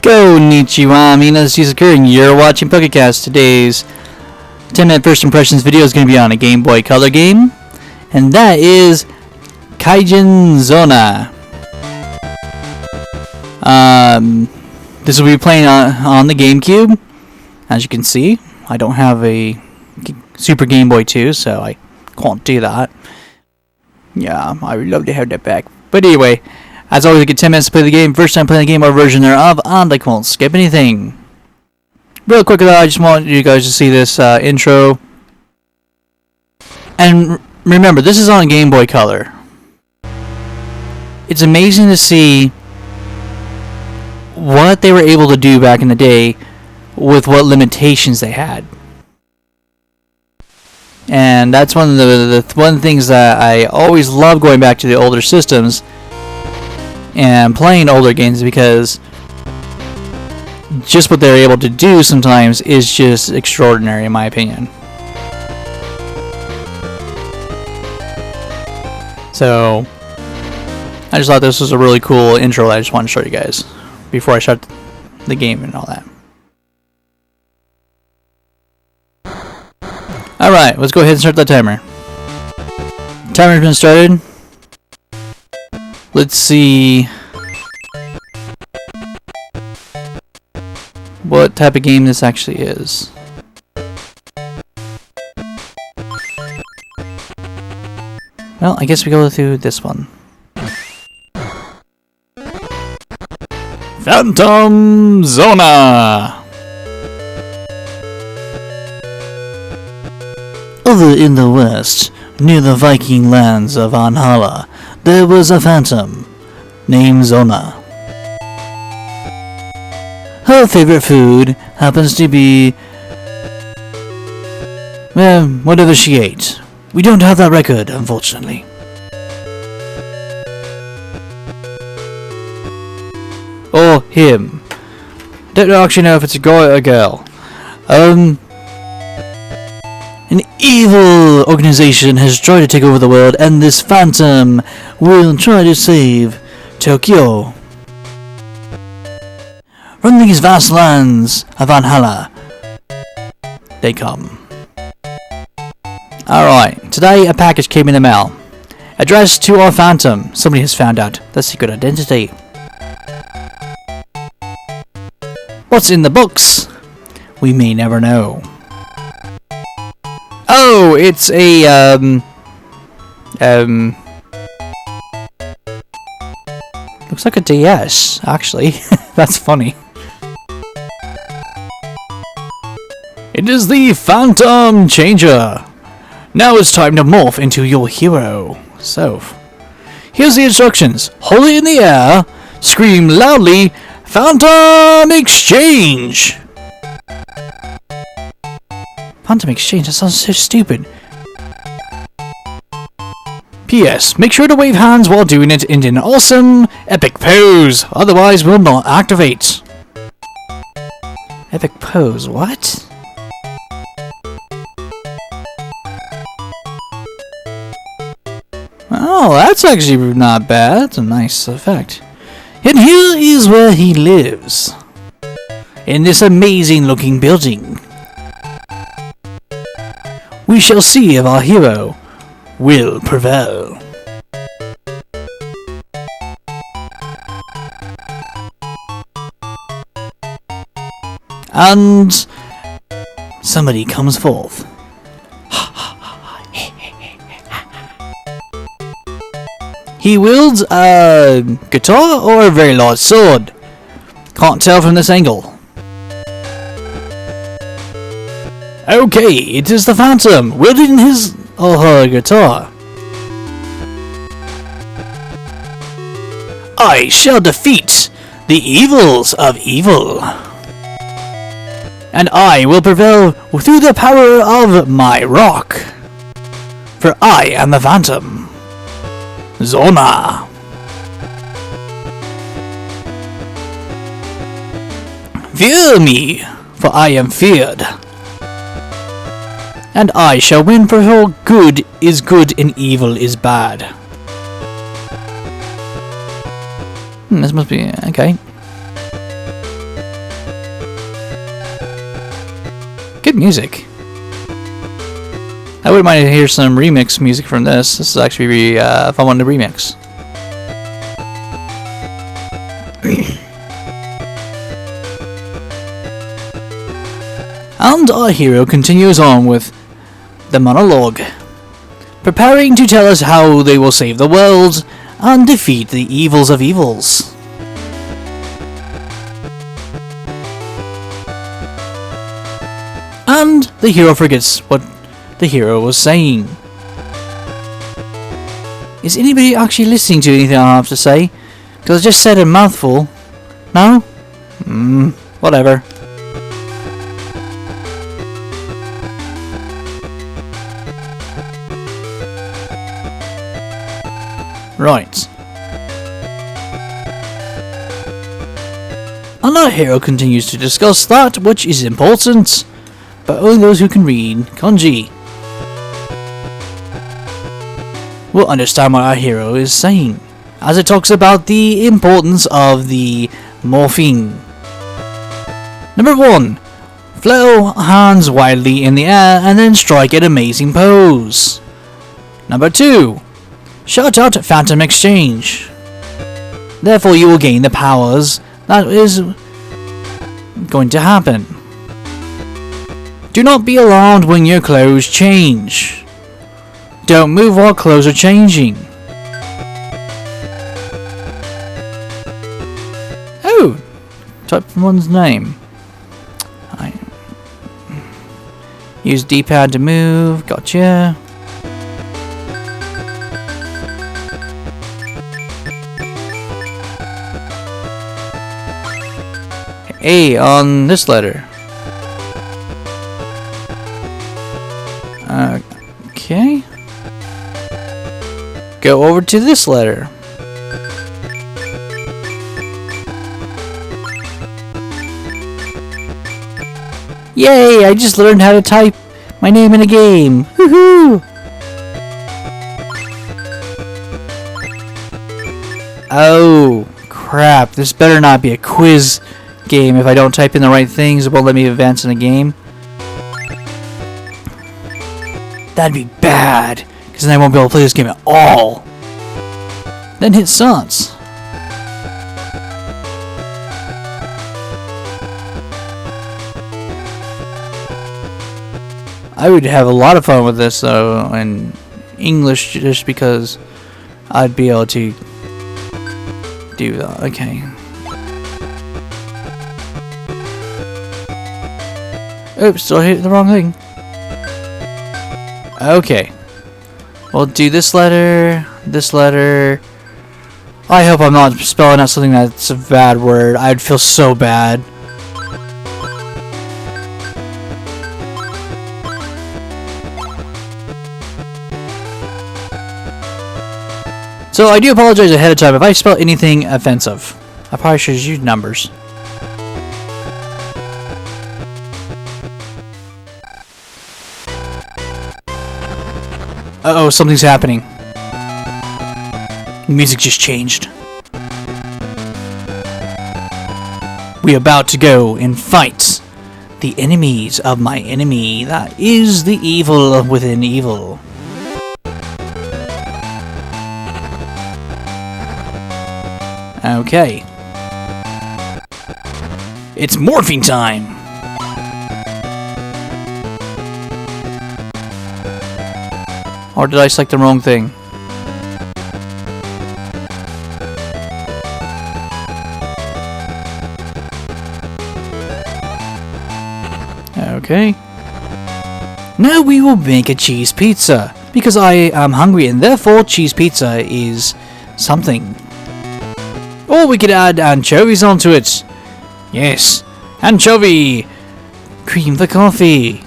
Konnichiwa, Mina's Shizuku, and you're watching PokeCast. Today's 10-minute first impressions video is going to be on a Game Boy Color game, and that is Kaijin Zona. This will be playing on the GameCube. As you can see, I don't have a Super Game Boy 2, so I can't do that. Yeah, I would love to have that back. But anyway, as always, you get 10 minutes to play the game. First time playing the game or version thereof, and I won't skip anything. Real quick though, I just want you guys to see this intro. And remember, this is on Game Boy Color. It's amazing to see what they were able to do back in the day with what limitations they had. And that's one of the things that I always love going back to the older systems and playing older games, because just what they're able to do sometimes is just extraordinary in my opinion. So I just thought this was a really cool intro that I just wanted to show you guys before I start the game and all that. Alright, let's go ahead and start the timer. Timer's been started. Let's see what type of game this actually is. Well, I guess we go through this one. Kaijin Zona! Over in the west, near the Viking lands of Valhalla, there was a phantom named Zona. Her favorite food happens to be, well, whatever she ate. We don't have that record, unfortunately. Or him. Don't actually know if it's a guy or a girl. An evil organization has tried to take over the world, and this phantom will try to save Tokyo. From these vast lands of Valhalla, they come. Alright, today a package came in the mail. Addressed to our phantom. Somebody has found out the secret identity. What's in the books? We may never know. Oh, it's a, looks like a DS, actually. That's funny. It is the Phantom Changer. Now it's time to morph into your hero. So, here's the instructions. Hold it in the air, scream loudly, Phantom Exchange! Phantom Exchange, that sounds so stupid. P.S. Make sure to wave hands while doing it in an awesome, epic pose, otherwise will not activate. Epic pose, what? Oh, that's actually not bad. That's a nice effect. And here is where he lives. In this amazing looking building. We shall see if our hero will prevail. And somebody comes forth. He wields a guitar or a very large sword. Can't tell from this angle. Okay, it is the Phantom, wielding his or her guitar. I shall defeat the evils of evil. And I will prevail through the power of my rock. For I am the Phantom Zona. Fear me, for I am feared. And I shall win, for good is good and evil is bad. This must be okay. Good music. I wouldn't mind to hear some remix music from this. This is actually really fun one to remix. And our hero continues on with the monologue, preparing to tell us how they will save the world and defeat the evils of evils. And the hero forgets what the hero was saying. Is anybody actually listening to anything I have to say? Because I just said a mouthful. No? Whatever. Right. And our hero continues to discuss that which is important, but only those who can read kanji will understand what our hero is saying, as it talks about the importance of the morphine. Number 1. Flail hands wildly in the air and then strike an amazing pose. Number 2. Shout out Phantom Exchange. Therefore you will gain the powers that is going to happen. Do not be alarmed when your clothes change. Don't move while clothes are changing. Oh! Type one's name. Use D-pad to move. Gotcha. A on this letter. Okay. Go over to this letter. Yay! I just learned how to type my name in a game. Woohoo! Oh, crap. This better not be a quiz game. If I don't type in the right things, it won't let me advance in the game. That'd be bad, because then I won't be able to play this game at all. Then hit Sans. I would have a lot of fun with this though in English, just because I'd be able to do that. Okay. Oops, still hit the wrong thing. Okay. We'll do this letter, this letter. I hope I'm not spelling out something that's a bad word. I'd feel so bad. So I do apologize ahead of time if I spell anything offensive. I probably should use numbers. Uh-oh, something's happening. The music just changed. We are about to go and fight the enemies of my enemy. That is the evil within evil. Okay. It's morphing time! Or did I select the wrong thing? Okay. Now we will make a cheese pizza, because I am hungry and therefore cheese pizza is something. Or we could add anchovies onto it. Yes, anchovy! Cream for coffee.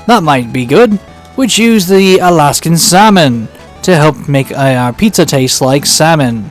That might be good. Which use the Alaskan salmon to help make our pizza taste like salmon.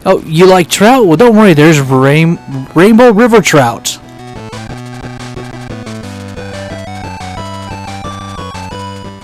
Oh, you like trout? Well, don't worry, there's rainbow river trout.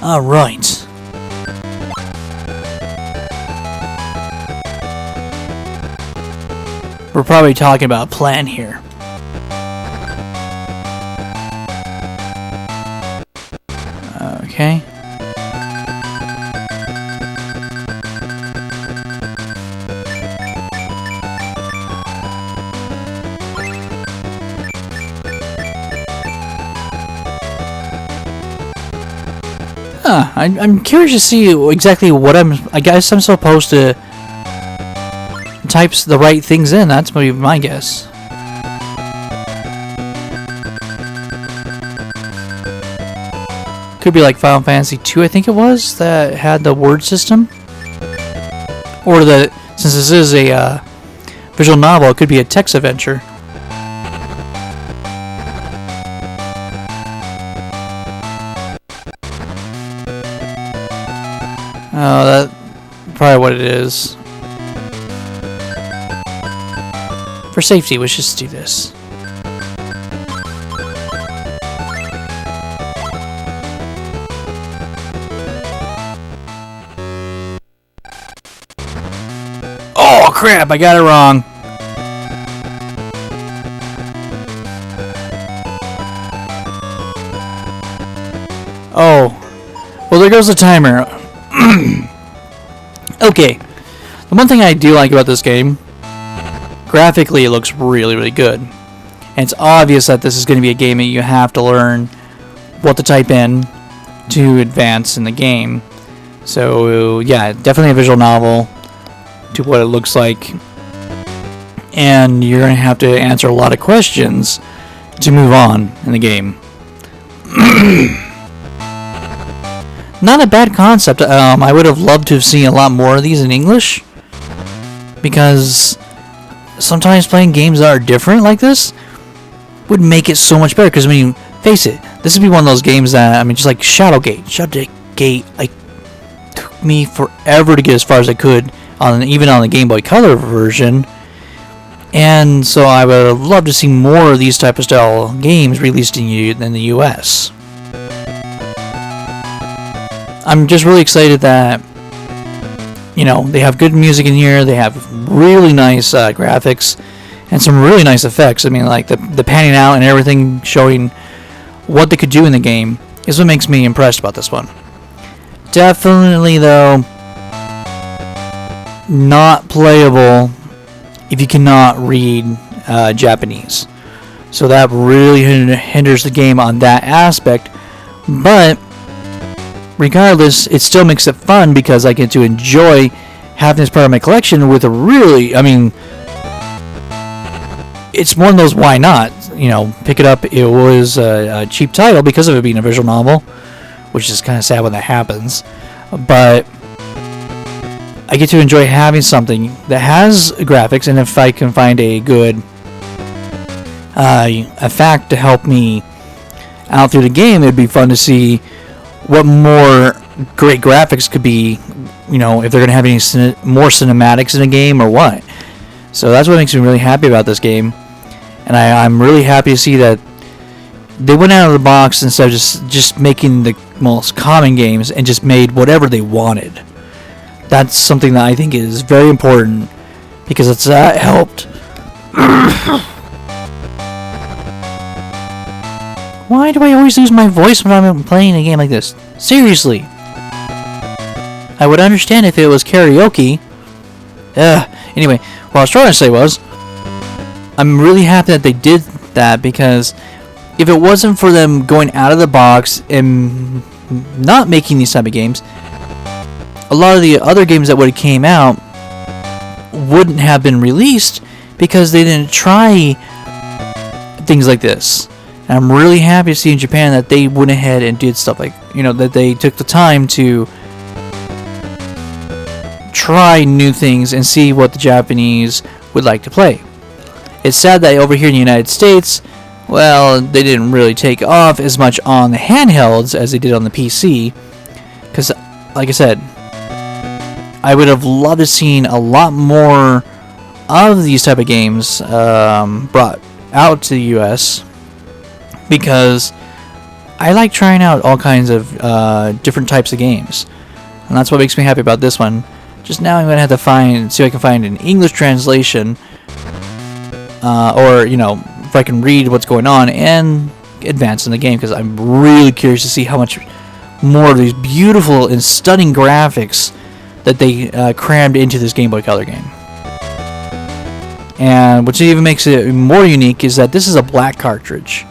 Alright. We're probably talking about a plan here. I'm curious to see exactly what I guess I'm supposed to type the right things in. That's maybe my guess. Could be like Final Fantasy 2, I think it was, that had the word system. Or since this is a visual novel, it could be a text adventure. Oh, that's probably what it is. For safety, let's just do this. Oh crap, I got it wrong. Oh. Well, there goes the timer. Okay. The one thing I do like about this game, graphically it looks really, really good. And it's obvious that this is going to be a game that you have to learn what to type in to advance in the game. So, yeah, definitely a visual novel to what it looks like. And you're going to have to answer a lot of questions to move on in the game. Not a bad concept. I would have loved to have seen a lot more of these in English, because sometimes playing games that are different like this would make it so much better. Because, I mean, face it, this would be one of those games that, I mean, just like Shadowgate. Shadowgate, like, took me forever to get as far as I could, even on the Game Boy Color version. And so I would have loved to see more of these type of style games released in the US. I'm just really excited that, you know, they have good music in here, they have really nice graphics, and some really nice effects. I mean, like, the panning out and everything showing what they could do in the game is what makes me impressed about this one. Definitely, though, not playable if you cannot read Japanese. So that really hinders the game on that aspect, but regardless, it still makes it fun because I get to enjoy having this part of my collection with a really, I mean, it's one of those why not, you know, pick it up. It was a cheap title because of it being a visual novel, which is kind of sad when that happens, but I get to enjoy having something that has graphics, and if I can find a good a fact to help me out through the game, it'd be fun to see what more great graphics could be, you know, if they're going to have any more cinematics in the game or what. So that's what makes me really happy about this game. And I'm really happy to see that they went out of the box instead of just making the most common games and just made whatever they wanted. That's something that I think is very important, because it's helped. Why do I always lose my voice when I'm playing a game like this? Seriously. I would understand if it was karaoke. Anyway, what I was trying to say was, I'm really happy that they did that, because if it wasn't for them going out of the box and not making these type of games, a lot of the other games that would have came out wouldn't have been released because they didn't try things like this. And I'm really happy to see in Japan that they went ahead and did stuff like, you know, that they took the time to try new things and see what the Japanese would like to play. It's sad that over here in the United States, well, they didn't really take off as much on the handhelds as they did on the PC. Because, like I said, I would have loved to seen a lot more of these type of games brought out to the US, because I like trying out all kinds of different types of games, and that's what makes me happy about this one. Just now I'm going to have to see if I can find an English translation, or, you know, if I can read what's going on and advance in the game, because I'm really curious to see how much more of these beautiful and stunning graphics that they crammed into this Game Boy Color game. And what even makes it more unique is that this is a black cartridge,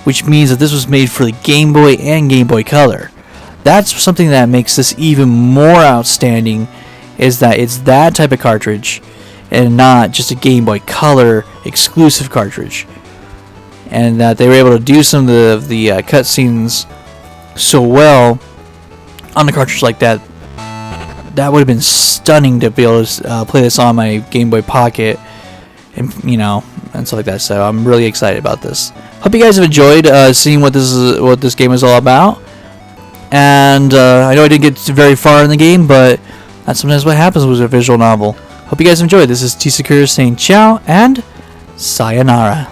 which means that this was made for the Game Boy and Game Boy Color. That's something that makes this even more outstanding, is that it's that type of cartridge and not just a Game Boy Color exclusive cartridge. And that they were able to do some of the cutscenes so well on a cartridge like that. That would have been stunning to be able to play this on my Game Boy Pocket, and and stuff like that. So I'm really excited about this. Hope you guys have enjoyed seeing what this game is all about. And I know I didn't get very far in the game, but that's sometimes what happens with a visual novel. Hope you guys enjoyed. This is T Sakura saying ciao and sayonara.